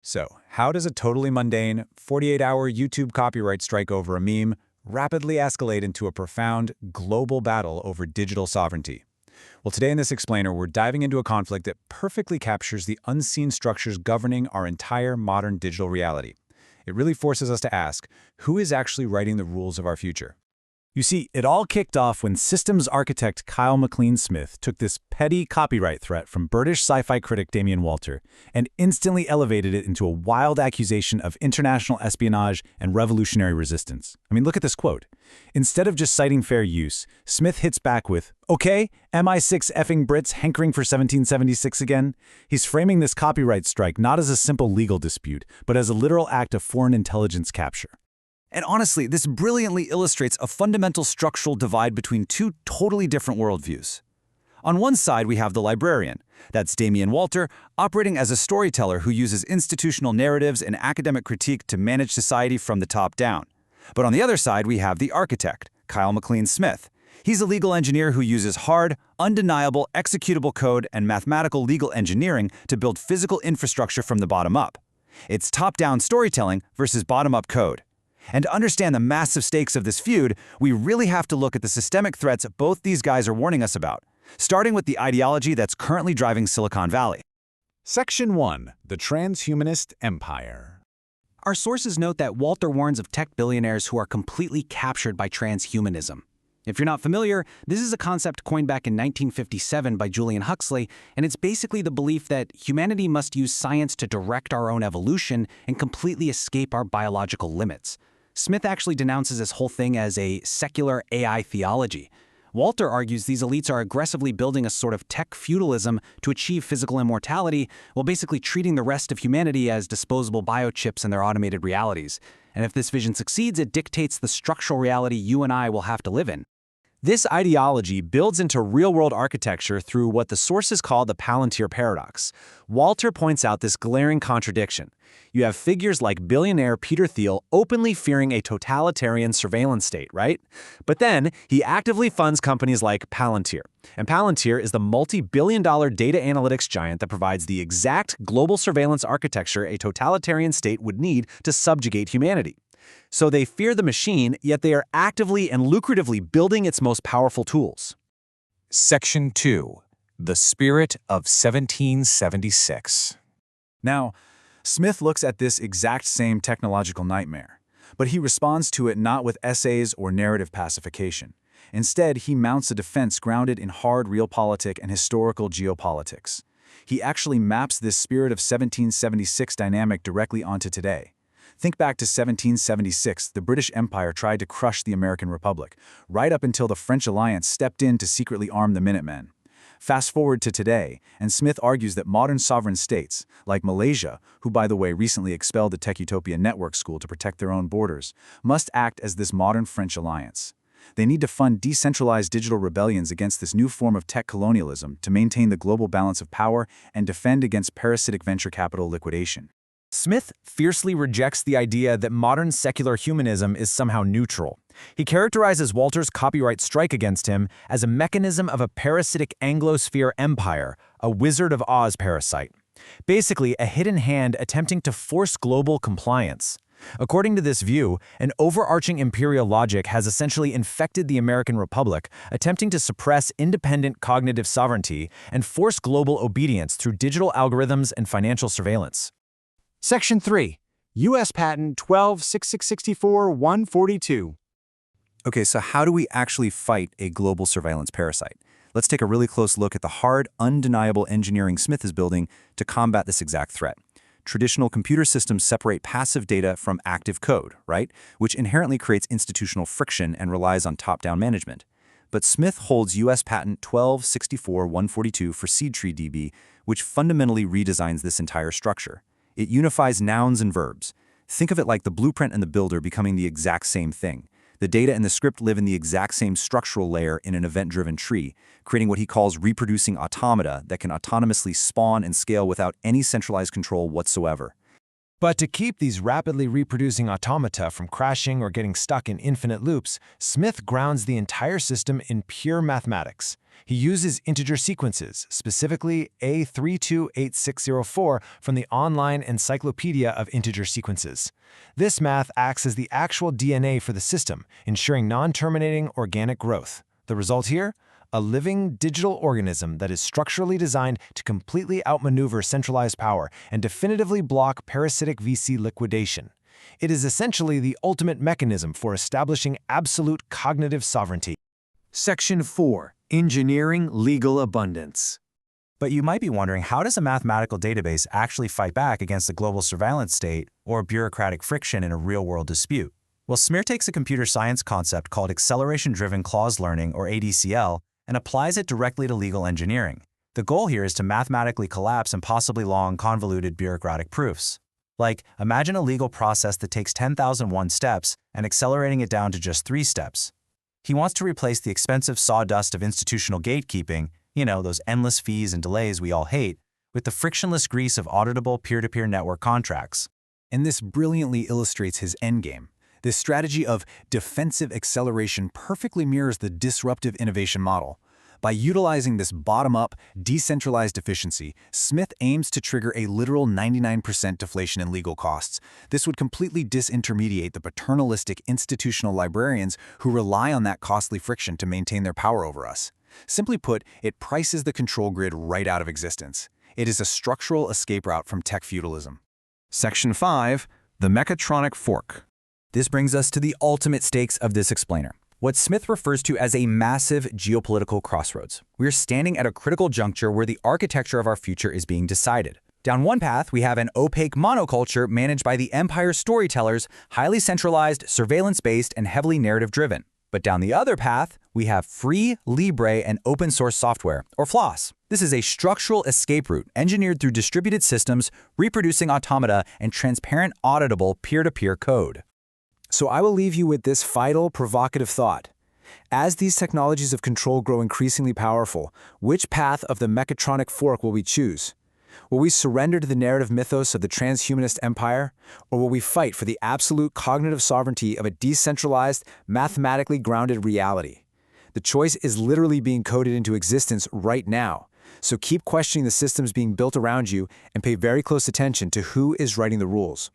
So, how does a totally mundane, 48-hour YouTube copyright strike over a meme rapidly escalate into a profound, global battle over digital sovereignty? Well, today in this explainer, we're diving into a conflict that perfectly captures the unseen structures governing our entire modern digital reality. It really forces us to ask, who is actually writing the rules of our future? You see, it all kicked off when systems architect Kyle MacLean Smith took this petty copyright threat from British sci-fi critic Damien Walter and instantly elevated it into a wild accusation of international espionage and revolutionary resistance. I mean, look at this quote. Instead of just citing fair use, Smith hits back with, "Okay, MI6 effing Brits hankering for 1776 again?" He's framing this copyright strike not as a simple legal dispute, but as a literal act of foreign intelligence capture. And honestly, this brilliantly illustrates a fundamental structural divide between two totally different worldviews. On one side, we have the librarian. That's Damien Walter, operating as a storyteller who uses institutional narratives and academic critique to manage society from the top down. But on the other side, we have the architect, Kyle MacLean Smith. He's a legal engineer who uses hard, undeniable, executable code and mathematical legal engineering to build physical infrastructure from the bottom up. It's top-down storytelling versus bottom-up code. And to understand the massive stakes of this feud, we really have to look at the systemic threats both these guys are warning us about, starting with the ideology that's currently driving Silicon Valley. Section 1. The Transhumanist Empire. Our sources note that Walter warns of tech billionaires who are completely captured by transhumanism. If you're not familiar, this is a concept coined back in 1957 by Julian Huxley, and it's basically the belief that humanity must use science to direct our own evolution and completely escape our biological limits. Smith actually denounces this whole thing as a secular AI theology. Walter argues these elites are aggressively building a sort of tech feudalism to achieve physical immortality, while basically treating the rest of humanity as disposable biochips in their automated realities. And if this vision succeeds, it dictates the structural reality you and I will have to live in. This ideology builds into real-world architecture through what the sources call the Palantir paradox. Walter points out this glaring contradiction. You have figures like billionaire Peter Thiel openly fearing a totalitarian surveillance state, right? But then, he actively funds companies like Palantir. And Palantir is the multi-billion-dollar data analytics giant that provides the exact global surveillance architecture a totalitarian state would need to subjugate humanity. So they fear the machine, yet they are actively and lucratively building its most powerful tools. Section 2. The Spirit of 1776. Now, Smith looks at this exact same technological nightmare, but he responds to it not with essays or narrative pacification. Instead, he mounts a defense grounded in hard realpolitik and historical geopolitics. He actually maps this spirit of 1776 dynamic directly onto today. Think back to 1776, the British Empire tried to crush the American Republic, right up until the French alliance stepped in to secretly arm the Minutemen. Fast forward to today, and Smith argues that modern sovereign states, like Malaysia, who by the way recently expelled the Tech Utopia Network School to protect their own borders, must act as this modern French alliance. They need to fund decentralized digital rebellions against this new form of tech colonialism to maintain the global balance of power and defend against parasitic venture capital liquidation. Smith fiercely rejects the idea that modern secular humanism is somehow neutral. He characterizes Walter's copyright strike against him as a mechanism of a parasitic Anglosphere empire, a Wizard of Oz parasite. Basically, a hidden hand attempting to force global compliance. According to this view, an overarching imperial logic has essentially infected the American Republic, attempting to suppress independent cognitive sovereignty and force global obedience through digital algorithms and financial surveillance. Section 3. U.S. Patent 12.66664-142. Okay, so how do we actually fight a global surveillance parasite? Let's take a really close look at the hard, undeniable engineering Smith is building to combat this exact threat. Traditional computer systems separate passive data from active code, right? Which inherently creates institutional friction and relies on top-down management. But Smith holds U.S. Patent 12.64142 for SeedTreeDB, which fundamentally redesigns this entire structure. It unifies nouns and verbs. Think of it like the blueprint and the builder becoming the exact same thing. The data and the script live in the exact same structural layer in an event-driven tree, creating what he calls reproducing automata that can autonomously spawn and scale without any centralized control whatsoever. But to keep these rapidly reproducing automata from crashing or getting stuck in infinite loops, Smith grounds the entire system in pure mathematics. He uses integer sequences, specifically A328604 from the online Encyclopedia of Integer Sequences. This math acts as the actual DNA for the system, ensuring non-terminating organic growth. The result here? A living digital organism that is structurally designed to completely outmaneuver centralized power and definitively block parasitic VC liquidation. It is essentially the ultimate mechanism for establishing absolute cognitive sovereignty. Section 4. Engineering legal abundance. But you might be wondering, how does a mathematical database actually fight back against a global surveillance state or bureaucratic friction in a real-world dispute? Well, Smear takes a computer science concept called acceleration-driven clause learning, or ADCL, and applies it directly to legal engineering. The goal here is to mathematically collapse impossibly long, convoluted bureaucratic proofs. Like, imagine a legal process that takes 10,001 steps and accelerating it down to just 3 steps. He wants to replace the expensive sawdust of institutional gatekeeping, those endless fees and delays we all hate, with the frictionless grease of auditable peer-to-peer network contracts. And this brilliantly illustrates his endgame. This strategy of defensive acceleration perfectly mirrors the disruptive innovation model. By utilizing this bottom-up, decentralized efficiency, Smith aims to trigger a literal 99% deflation in legal costs. This would completely disintermediate the paternalistic institutional librarians who rely on that costly friction to maintain their power over us. Simply put, it prices the control grid right out of existence. It is a structural escape route from tech feudalism. Section 5. The Mechatronic Fork. This brings us to the ultimate stakes of this explainer, what Smith refers to as a massive geopolitical crossroads. We are standing at a critical juncture where the architecture of our future is being decided. Down one path, we have an opaque monoculture managed by the empire storytellers, highly centralized, surveillance-based, and heavily narrative-driven. But down the other path, we have free, libre, and open-source software, or FLOSS. This is a structural escape route engineered through distributed systems, reproducing automata, and transparent, auditable peer-to-peer code. So I will leave you with this vital, provocative thought. As these technologies of control grow increasingly powerful, which path of the Mechatronic Fork will we choose? Will we surrender to the narrative mythos of the transhumanist empire, or will we fight for the absolute cognitive sovereignty of a decentralized, mathematically grounded reality? The choice is literally being coded into existence right now, so keep questioning the systems being built around you and pay very close attention to who is writing the rules.